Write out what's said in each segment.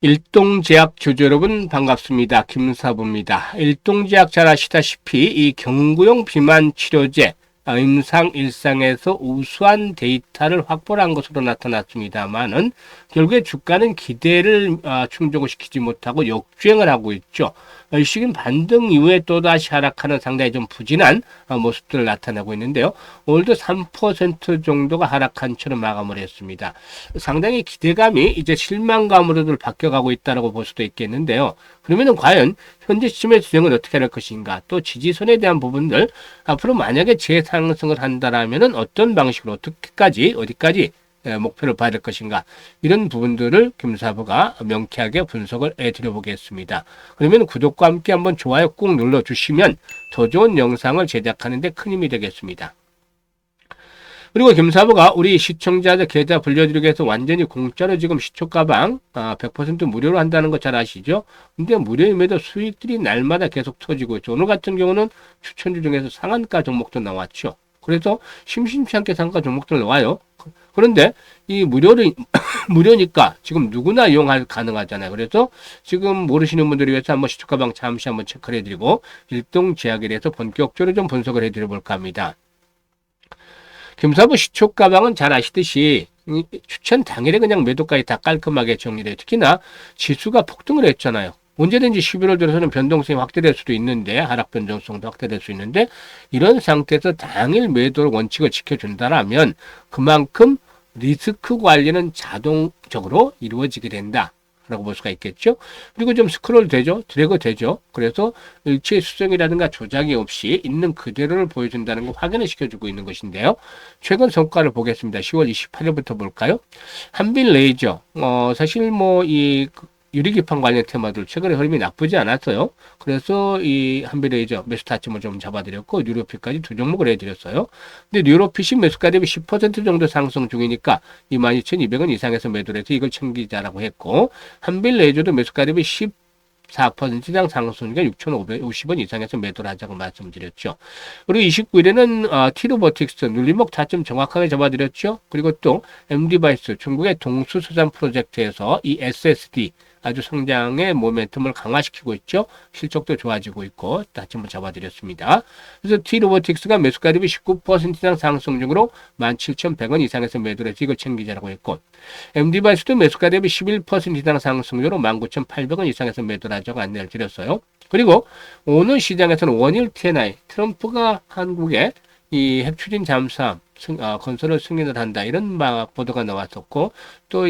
일동제약 주주 여러분 반갑습니다. 김사부입니다. 일동제약 잘 아시다시피 이 경구용 비만 치료제 임상 일상에서 우수한 데이터를 확보한 것으로 나타났습니다만은 결국에 주가는 기대를 충족을 시키지 못하고 역주행을 하고 있죠. 일시금 반등 이후에 또다시 하락하는 상당히 좀 부진한 모습들을 나타내고 있는데요. 오늘도 3% 정도가 하락한 채로 마감을 했습니다. 상당히 기대감이 이제 실망감으로 바뀌어가고 있다고 볼 수도 있겠는데요. 그러면은 과연 현재 시점의 수행은 어떻게 할 것인가, 또 지지선에 대한 부분들 앞으로 만약에 재상승을 한다라면은 어떤 방식으로 어디까지 목표를 봐야 될 것인가, 이런 부분들을 김사부가 명쾌하게 분석을 해드려 보겠습니다. 그러면 구독과 함께 한번 좋아요 꾹 눌러주시면 더 좋은 영상을 제작하는 데 큰 힘이 되겠습니다. 그리고 김사부가 우리 시청자들 계좌 불려드리기 위해서 완전히 공짜로 지금 시초가방 100% 무료로 한다는 거 잘 아시죠? 근데 무료임에도 수익들이 날마다 계속 터지고 있죠. 오늘 같은 경우는 추천주 중에서 상한가 종목도 나왔죠. 그래서 심심치 않게 상한가 종목들 나와요. 그런데 이 무료니까 지금 누구나 이용할 가능하잖아요. 그래서 지금 모르시는 분들을 위해서 한번 시초가방 잠시 한번 체크를 해드리고 일동제약에 대해서 본격적으로 좀 분석을 해드려 볼까 합니다. 김사부 시초가방은 잘 아시듯이 추천 당일에 그냥 매도까지 다 깔끔하게 정리돼요. 특히나 지수가 폭등을 했잖아요. 언제든지 11월 들어서는 변동성이 확대될 수도 있는데, 하락 변동성도 확대될 수 있는데, 이런 상태에서 당일 매도 원칙을 지켜준다라면 그만큼 리스크 관리는 자동적으로 이루어지게 된다 라고 볼 수가 있겠죠. 그리고 좀 스크롤 되죠. 드래그 되죠. 그래서 일체 수정이라든가 조작이 없이 있는 그대로를 보여준다는 거 확인을 시켜주고 있는 것인데요. 최근 성과를 보겠습니다. 10월 28일부터 볼까요? 한빛레이저. 사실 이 유리기판 관련 테마들 최근에 흐름이 나쁘지 않았어요. 그래서 이 한빛레이저 매수 타점을 좀 잡아드렸고, 뉴로핏까지 두 종목을 해드렸어요. 근데 뉴로핏이 매수가 대비 10% 정도 상승 중이니까 22,200원 이상에서 매도를 해서 이걸 챙기자라고 했고, 한빛레이저도 매수가 대비 14% 이상 상승 중이니까 6,550원 이상에서 매도를 하자고 말씀드렸죠. 그리고 29일에는 티로버틱스 눌림목 타점 정확하게 잡아드렸죠. 그리고 또 M디바이스 중국의 동수수산 프로젝트에서 이 SSD 아주 성장의 모멘텀을 강화시키고 있죠. 실적도 좋아지고 있고 다침을 잡아드렸습니다. 그래서 T로보틱스가 매수가 대비 19% 이상 상승 중으로 17,100원 이상에서 매도를 해서 이걸 챙기자라고 했고, M디바이스도 매수가 대비 11% 이상 상승률로 19,800원 이상에서 매도를 하자고 안내를 드렸어요. 그리고 오늘 시장에서는 원일 T&I, 트럼프가 한국에 이 핵추진 잠수함 건설을 승인을 한다, 이런 보도가 나왔었고, 또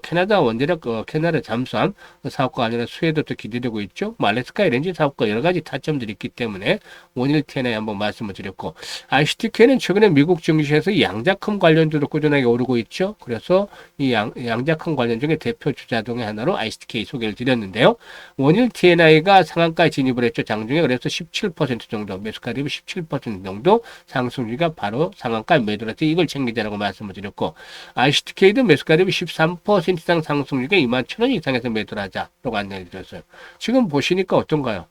캐나다 원자력 캐나다 잠수함 사업과 관련해서 수혜도 또 기대되고 있죠. 알래스카 LNG 사업과 여러 가지 타점들이 있기 때문에 원일 T&I 한번 말씀을 드렸고, ICTK는 최근에 미국 증시에서 양자컴 관련주도 꾸준하게 오르고 있죠. 그래서 이 양자컴 관련 중에 대표 주자동의 하나로 ICTK 소개를 드렸는데요. 원일 T&I가 상한가에 진입을 했죠. 장중에. 그래서 17% 정도, 매수가 대비 17% 정도 상승률가 바로 상한가에 매도라서 이걸 챙기자라고 말씀을 드렸고, ICTK도 매수가 대비 13% 이상 상승률가 21,000원 이상에서 매도를 하자라고 안내를 드렸어요. 지금 보시니까 어떤가요?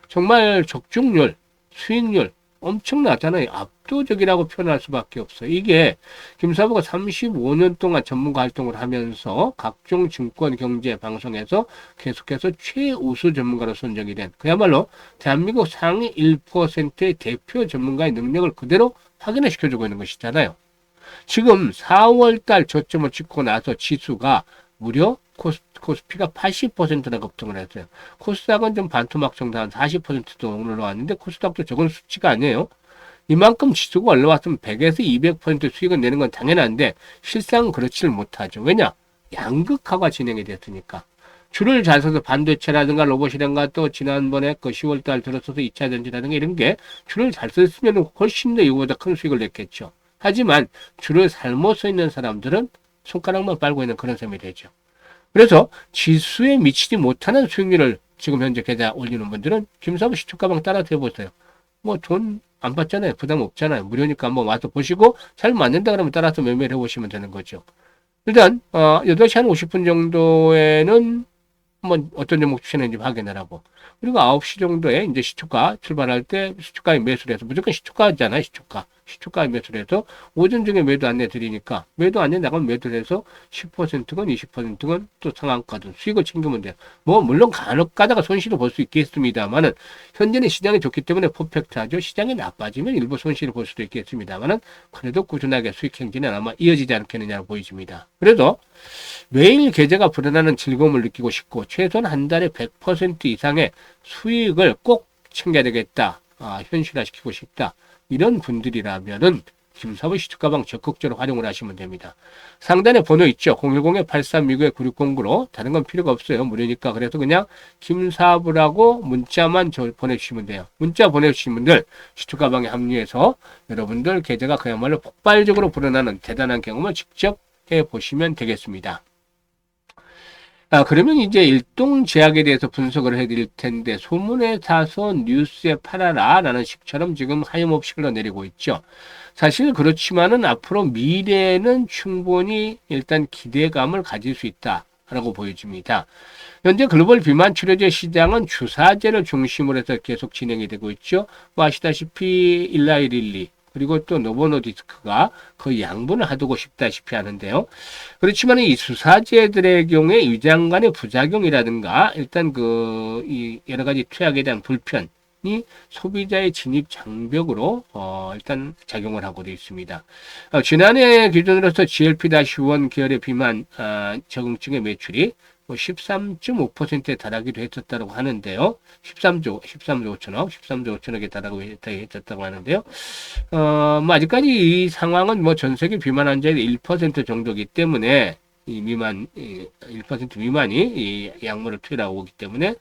정말 적중률, 수익률 엄청나잖아요. 압도적이라고 표현할 수밖에 없어요. 이게 김사부가 35년 동안 전문가 활동을 하면서 각종 증권 경제 방송에서 계속해서 최우수 전문가로 선정이 된, 그야말로 대한민국 상위 1%의 대표 전문가의 능력을 그대로 확인을 시켜주고 있는 것이잖아요. 지금 4월달 저점을 찍고 나서 지수가 무려 코스피가 80%나 급등을 했어요. 코스닥은 좀 반토막 정도 한 40%도 올라왔는데, 코스닥도 적은 수치가 아니에요. 이만큼 지수가 올라왔으면 100에서 200% 수익을 내는 건 당연한데 실상은 그렇지를 못하죠. 왜냐? 양극화가 진행이 됐으니까. 줄을 잘 서서 반도체라든가 로봇이라든가, 또 지난번에 10월달 들어서서 2차 전지라든가 이런 게 줄을 잘 썼으면 훨씬 더 이거보다 큰 수익을 냈겠죠. 하지만 줄을 잘못 서 있는 사람들은 손가락만 빨고 있는 그런 셈이 되죠. 그래서 지수에 미치지 못하는 수익률을 지금 현재 계좌 올리는 분들은 김사부 시초가방 따라서 해보세요. 돈 안 받잖아요. 부담 없잖아요. 무료니까 한번 와서 보시고 잘 맞는다 그러면 따라서 매매를 해보시면 되는 거죠. 일단 8시 한 50분 정도에는 한번 어떤 종목 추천했는지 확인을 하고, 그리고 9시 정도에 이제 시초가 출발할 때 시초가에 매수를 해서, 무조건 시초가잖아요. 시초가. 시초가 매수를 해서 오전 중에 매도 안내 드리니까 매도 안내 나가면 매도를 해서 10%건 20%건 또 상한가든 수익을 챙기면 돼요. 뭐 물론 간혹 가다가 손실을 볼 수 있겠습니다만은 현재는 시장이 좋기 때문에 퍼펙트하죠. 시장이 나빠지면 일부 손실을 볼 수도 있겠습니다만은 그래도 꾸준하게 수익 행진은 아마 이어지지 않겠느냐고 보여집니다. 그래서 매일 계좌가 불어나는 즐거움을 느끼고 싶고 최소한 한 달에 100% 이상의 수익을 꼭 챙겨야 되겠다. 현실화시키고 싶다. 이런 분들이라면은 김사부 시특가방 적극적으로 활용을 하시면 됩니다. 상단에 번호 있죠. 010-8329-9609로 다른 건 필요가 없어요. 무료니까. 그래서 그냥 김사부라고 문자만 보내주시면 돼요. 문자 보내주신 분들 시특가방에 합류해서 여러분들 계좌가 그야말로 폭발적으로 불어나는 대단한 경험을 직접 해보시면 되겠습니다. 그러면 이제 일동제약에 대해서 분석을 해드릴 텐데, 소문에 사서 뉴스에 팔아라 라는 식처럼 지금 하염없이 흘러내리고 있죠. 사실 그렇지만은 앞으로 미래에는 충분히 일단 기대감을 가질 수 있다 라고 보여집니다. 현재 글로벌 비만 치료제 시장은 주사제를 중심으로 해서 계속 진행이 되고 있죠. 뭐 아시다시피 일라이릴리 그리고 또 노보노디스크가 거의 양분을 하두고 싶다시피 하는데요. 그렇지만 이 주사제들의 경우에 위장 간의 부작용이라든가 일단 이 여러 가지 투약에 대한 불편이 소비자의 진입 장벽으로 일단 작용을 하고 되어 있습니다. 지난해 기준으로서 GLP-1 계열의 비만 적응증의 매출이 13.5%에 달하기도 했었다고 하는데요. 13조 5천억에 달하고 하는데요. 뭐 아직까지 이 상황은 뭐 전 세계 비만 환자의 1% 정도이기 때문에 이 1% 미만이 이 약물을 투여하고 오기 때문에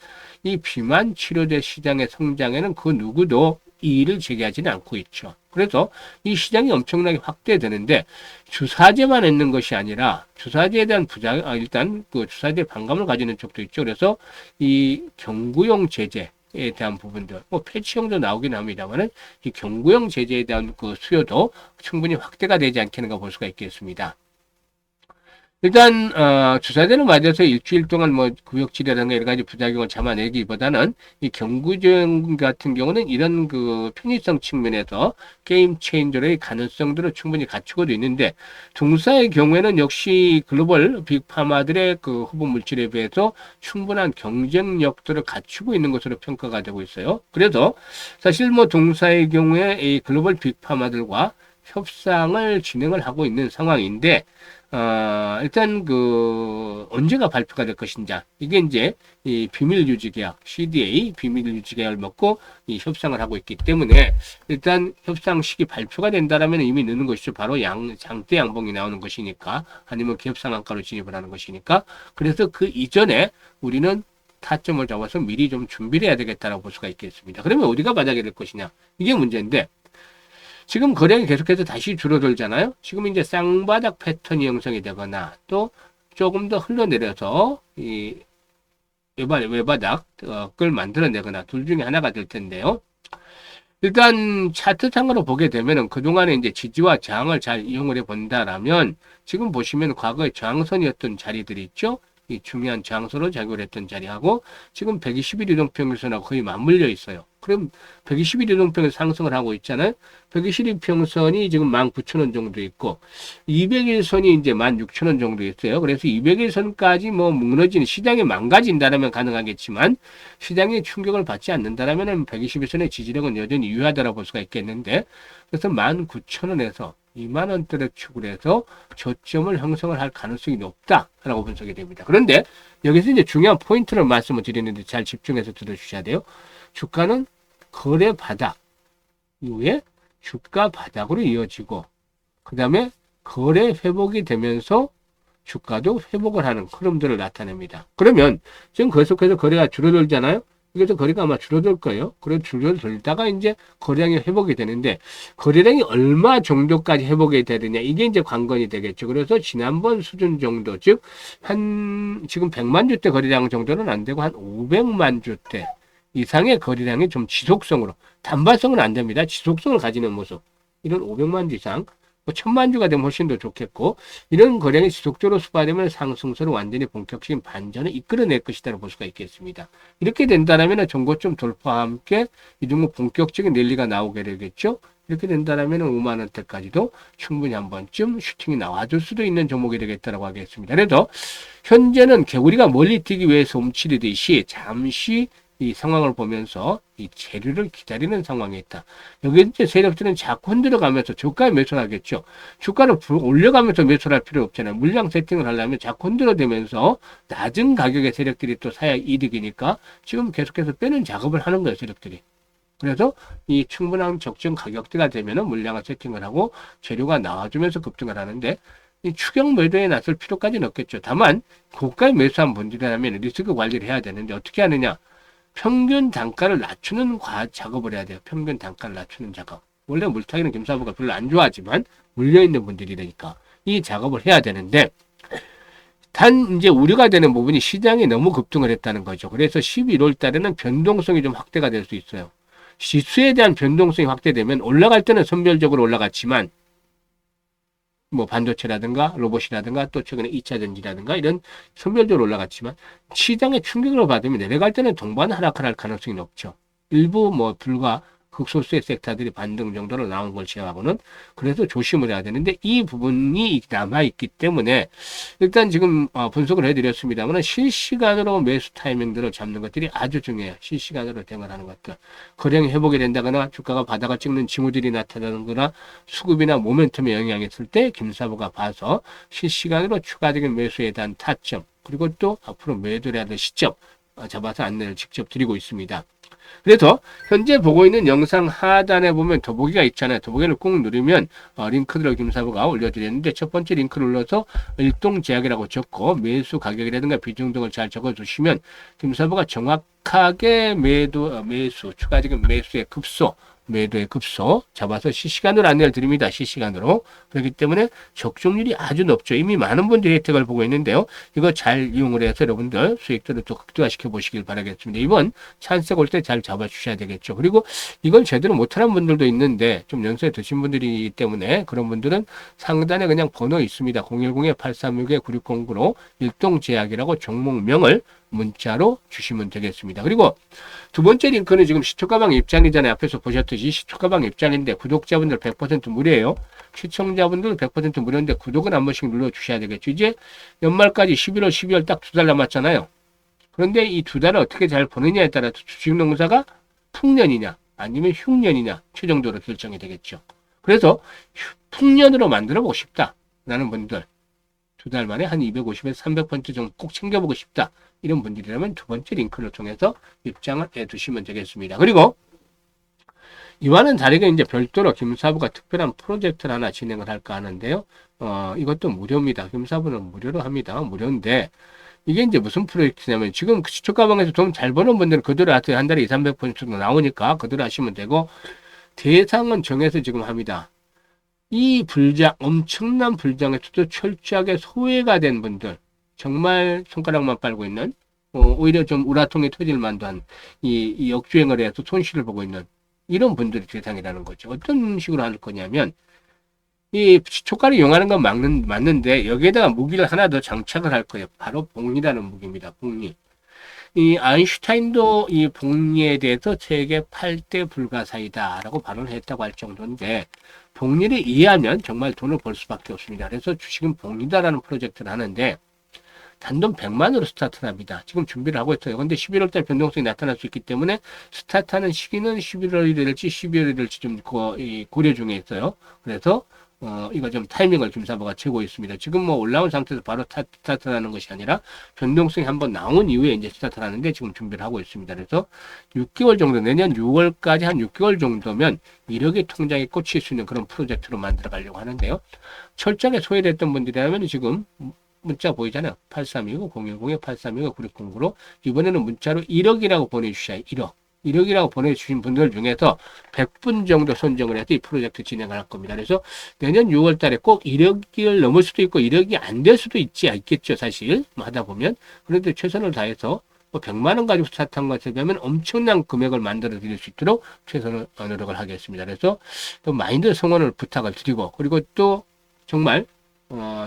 이 비만 치료제 시장의 성장에는 그 누구도 이의를 제기하지는 않고 있죠. 그래서 이 시장이 엄청나게 확대되는데 주사제만 있는 것이 아니라 주사제에 대한 일단 그 주사제 반감을 가지는 쪽도 있죠. 그래서 이 경구용 제제에 대한 부분들, 뭐 패치형도 나오긴 합니다만은 이 경구용 제제에 대한 그 수요도 충분히 확대가 되지 않겠는가 볼 수가 있겠습니다. 일단 주사제를 맞아서 일주일 동안 뭐 구역질이라든가 여러 가지 부작용을 잡아내기보다는 이 경구증 같은 경우는 이런 그 편의성 측면에서 게임 체인저의 가능성들을 충분히 갖추고도 있는데 동사의 경우에는 역시 글로벌 빅파마들의 그 후보 물질에 비해서 충분한 경쟁력들을 갖추고 있는 것으로 평가가 되고 있어요. 그래서 사실 뭐 동사의 경우에 이 글로벌 빅파마들과 협상을 진행을 하고 있는 상황인데 일단 언제가 발표가 될 것인지 이게 이제 이 비밀 유지 계약 CDA 비밀 유지 계약을 먹고 이 협상을 하고 있기 때문에 일단 협상 시기 발표가 된다라면 이미 늦는 것이죠. 바로 장대 양봉이 나오는 것이니까 아니면 기업상한가로 진입을 하는 것이니까 그래서 그 이전에 우리는 타점을 잡아서 미리 좀 준비를 해야 되겠다라고 볼 수가 있겠습니다. 그러면 어디가 바닥이 될 것이냐 이게 문제인데 지금 거래량이 계속해서 다시 줄어들잖아요. 지금 이제 쌍바닥 패턴이 형성이 되거나 또 조금 더 흘러내려서 이 외바닥을 만들어내거나 둘 중에 하나가 될 텐데요. 일단 차트상으로 보게 되면은 그동안에 이제 지지와 저항을 잘 이용을 해 본다라면 지금 보시면 과거에 저항선이었던 자리들이 있죠. 이 중요한 저항선으로 작용을 했던 자리하고 지금 120일 이동평균선하고 거의 맞물려 있어요. 그럼 120일 이동평균 상승을 하고 있잖아요. 120일 평선이 지금 19,000원 정도 있고 200일선이 이제 16,000원 정도 있어요. 그래서 200일선까지 뭐 무너지는 시장이 망가진다라면 가능하겠지만 시장이 충격을 받지 않는다라면 120일선의 지지력은 여전히 유효하다고 볼 수가 있겠는데 그래서 19,000원에서 2만원대를 축을 해서 저점을 형성을 할 가능성이 높다라고 분석이 됩니다. 그런데 여기서 이제 중요한 포인트를 말씀을 드리는데 잘 집중해서 들어주셔야 돼요. 주가는 거래 바닥 이후에 주가 바닥으로 이어지고 그 다음에 거래 회복이 되면서 주가도 회복을 하는 흐름들을 나타냅니다. 그러면 지금 계속해서 거래가 줄어들잖아요. 그래서 거래가 아마 줄어들 거예요. 그래서 줄어들다가 이제 거래량이 회복이 되는데 거래량이 얼마 정도까지 회복이 되느냐 이게 이제 관건이 되겠죠. 그래서 지난번 수준 정도 즉 지금 100만 주대 거래량 정도는 안 되고 한 500만 주대 이상의 거래량이 좀 지속성으로 단발성은 안 됩니다. 지속성을 가지는 모습 이런 500만 주 이상 1000만 주가 되면 훨씬 더 좋겠고 이런 거래량이 지속적으로 수반되면 상승세로 완전히 본격적인 반전을 이끌어낼 것이라고 볼 수가 있겠습니다. 이렇게 된다면 전고점 돌파와 함께 이 종목 본격적인 랠리가 나오게 되겠죠. 이렇게 된다면 5만 원대까지도 충분히 한 번쯤 슈팅이 나와줄 수도 있는 종목이 되겠다라고 하겠습니다. 그래서 현재는 개구리가 멀리 뛰기 위해서 움츠리듯이 잠시 이 상황을 보면서 이 재료를 기다리는 상황에 있다. 여기 이제 세력들은 자꾸 흔들어가면서 저가에 매수를 하겠죠. 주가를 올려가면서 매수를 할 필요 없잖아요. 물량 세팅을 하려면 자꾸 흔들어대면서 낮은 가격의 세력들이 또 사야 이득이니까 지금 계속해서 빼는 작업을 하는 거예요, 세력들이. 그래서 이 충분한 적정 가격대가 되면은 물량을 세팅을 하고 재료가 나와주면서 급등을 하는데 이 추격 매도에 나설 필요까지는 없겠죠. 다만 고가에 매수한 분들이라면 리스크 관리를 해야 되는데 어떻게 하느냐? 평균 단가를 낮추는 작업을 해야 돼요. 평균 단가를 낮추는 작업. 원래 물타기는 김사부가 별로 안 좋아하지만 물려있는 분들이니까 이 작업을 해야 되는데 단 이제 우려가 되는 부분이 시장이 너무 급등을 했다는 거죠. 그래서 11월 달에는 변동성이 좀 확대가 될 수 있어요. 지수에 대한 변동성이 확대되면 올라갈 때는 선별적으로 올라갔지만 뭐 반도체라든가 로봇이라든가 또 최근에 2차 전지라든가 이런 선별적으로 올라갔지만 시장의 충격을 받으면 내려갈 때는 동반 하락을 할 가능성이 높죠. 일부 뭐 불과 극소수의 섹터들이 반등 정도로 나온 걸 제외하고는 그래서 조심을 해야 되는데 이 부분이 남아있기 때문에 일단 지금 분석을 해드렸습니다만 실시간으로 매수 타이밍들을 잡는 것들이 아주 중요해요. 실시간으로 대응하는 것들. 거래량이 회복이 된다거나 주가가 바닥을 찍는 징후들이 나타나거나 수급이나 모멘텀에 영향이 있을 때 김사부가 봐서 실시간으로 추가적인 매수에 대한 타점 그리고 또 앞으로 매도를 하는 시점 잡아서 안내를 직접 드리고 있습니다. 그래서 현재 보고 있는 영상 하단에 보면 더보기가 있잖아요. 더보기를 꾹 누르면 링크들을 김사부가 올려드렸는데 첫 번째 링크를 눌러서 일동제약이라고 적고 매수 가격이라든가 비중 등을 잘 적어주시면 김사부가 정확하게 매수 추가적인 매수의 급소 매도의 급소 잡아서 실시간으로 안내를 드립니다. 실시간으로. 그렇기 때문에 적중률이 아주 높죠. 이미 많은 분들이 혜택을 보고 있는데요. 이거 잘 이용을 해서 여러분들 수익들을 또 극대화시켜 보시길 바라겠습니다. 이번 찬스가 올 때 잘 잡아주셔야 되겠죠. 그리고 이걸 제대로 못하는 분들도 있는데 좀 연세 드신 분들이기 때문에 그런 분들은 상단에 그냥 번호 있습니다. 010-836-9609로 일동제약이라고 종목명을 문자로 주시면 되겠습니다. 그리고 두 번째 링크는 지금 시초가방 입장이잖아요. 앞에서 보셨듯이 시초가방 입장인데 구독자분들 100% 무료예요. 시청자분들 100% 무료인데 구독은 한 번씩 눌러주셔야 되겠죠. 이제 연말까지 11월, 12월 딱 2달 남았잖아요. 그런데 이 2달을 어떻게 잘 보느냐에 따라 주식농사가 풍년이냐 아니면 흉년이냐 최종적으로 결정이 되겠죠. 그래서 풍년으로 만들어 보고 싶다 라는 분들 2달 만에 한 250에서 300% 정도 꼭 챙겨보고 싶다. 이런 분들이라면 두 번째 링크를 통해서 입장을 해두시면 되겠습니다. 그리고 이와는 다르게 이제 별도로 김사부가 특별한 프로젝트를 하나 진행을 할까 하는데요. 이것도 무료입니다. 김사부는 무료로 합니다. 무료인데 이게 이제 무슨 프로젝트냐면 지금 시초가방에서 돈 잘 버는 분들은 그대로 하세요. 한 달에 2, 300% 정도 나오니까 그대로 하시면 되고 대상은 정해서 지금 합니다. 이 불장, 엄청난 불장에서도 철저하게 소외가 된 분들, 정말 손가락만 빨고 있는, 오히려 좀 우라통이 터질 만도 한, 이 역주행을 해서 손실을 보고 있는 이런 분들이 대상이라는 거죠. 어떤 식으로 할 거냐면, 이 초가를 이용하는 건 맞는데, 여기에다가 무기를 하나 더 장착을 할 거예요. 바로 복리라는 무기입니다. 복리. 이 아인슈타인도 이 복리에 대해서 세계 8대 불가사이다라고 발언을 했다고 할 정도인데 복리를 이해하면 정말 돈을 벌 수밖에 없습니다. 그래서 주식은 복리다라는 프로젝트를 하는데 단돈 100만으로 스타트를 합니다. 지금 준비를 하고 있어요. 그런데 11월달 변동성이 나타날 수 있기 때문에 스타트하는 시기는 11월이 될지 12월이 될지 좀 고려 중에 있어요. 그래서 이거 좀 타이밍을 김사부가 채고 있습니다. 지금 뭐 올라온 상태에서 바로 스타트하는 것이 아니라 변동성이 한번 나온 이후에 이제 스타트를 하는데 지금 준비를 하고 있습니다. 그래서 6개월 정도, 내년 6월까지 한 6개월 정도면 1억의 통장에 꽂힐 수 있는 그런 프로젝트로 만들어 가려고 하는데요. 철저하게 소외됐던 분들이라면 지금 문자 보이잖아요. 8329, 010-8329, 9609로 이번에는 문자로 1억이라고 보내주셔야 1억. 1억이라고 보내주신 분들 중에서 100분 정도 선정을 해서 이 프로젝트 진행을 할 겁니다. 그래서 내년 6월 달에 꼭 1억을 넘을 수도 있고 1억이 안 될 수도 있겠죠. 사실 하다 보면. 그런데 최선을 다해서 100만 원 가지고 스타트한 것에 비하면 엄청난 금액을 만들어 드릴 수 있도록 최선을 노력을 하겠습니다. 그래서 또 마인드 성원을 부탁을 드리고 그리고 또 정말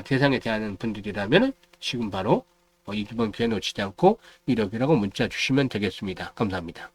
대상에 대한 분들이라면 지금 바로 이번 기회 놓치지 않고 1억이라고 문자 주시면 되겠습니다. 감사합니다.